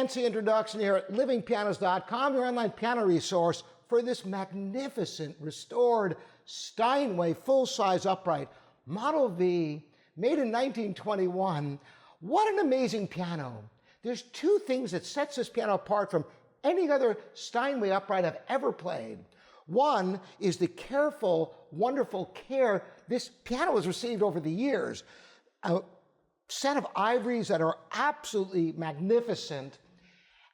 fancy introduction here at livingpianos.com, your online piano resource for this magnificent restored Steinway full-size upright Model V, made in 1921. What an amazing piano. There's two things that sets this piano apart from any other Steinway upright I've ever played. One is the careful, wonderful care this piano has received over the years. A set of ivories that are absolutely magnificent,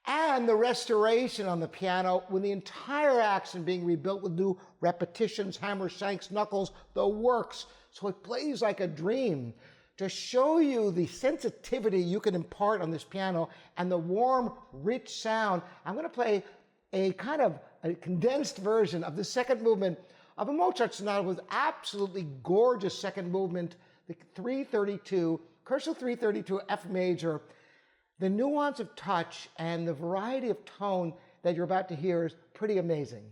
and the restoration on the piano with the entire accent being rebuilt with new repetitions, hammers, shanks, knuckles, the works. So it plays like a dream. To show you the sensitivity you can impart on this piano and the warm, rich sound, I'm going to play a kind of a condensed version of the second movement of a Mozart sonata with absolutely gorgeous second movement, the 332, Curso 332 F major. The nuance of touch and the variety of tone that you're about to hear is pretty amazing.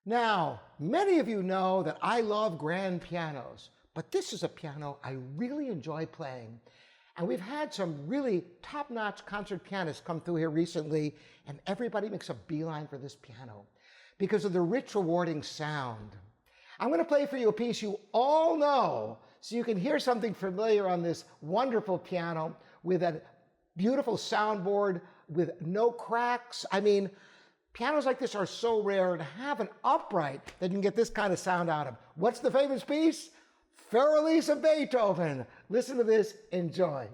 Now, many of you know that I love grand pianos, but this is a piano I really enjoy playing. And we've had some really top-notch concert pianists come through here recently, and everybody makes a beeline for this piano because of the rich, rewarding sound. I'm going to play for you a piece you all know so you can hear something familiar on this wonderful piano with a beautiful soundboard with no cracks. I mean, pianos like this are so rare, to have an upright that you can get this kind of sound out of. What's the famous piece? Elise of Beethoven. Listen to this, enjoy.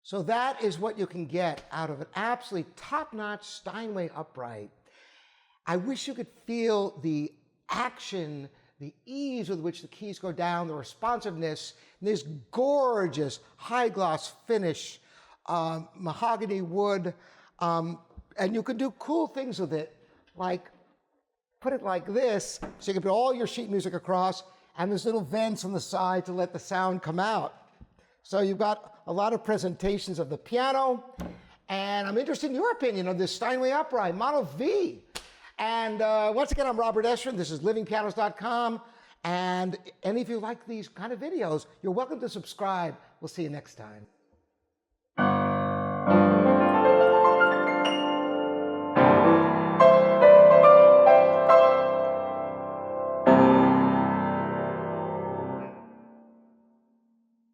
So that is what you can get out of an absolutely top-notch Steinway upright. I wish you could feel the action, the ease with which the keys go down, the responsiveness, and this gorgeous high-gloss finish, mahogany wood, and you can do cool things with it, like put it like this, so you can put all your sheet music across, and there's little vents on the side to let the sound come out. So you've got a lot of presentations of the piano, and I'm interested in your opinion of this Steinway upright, Model V. And once again, I'm Robert Eschrin. This is livingpianos.com. And any of you like these kind of videos, you're welcome to subscribe. We'll see you next time.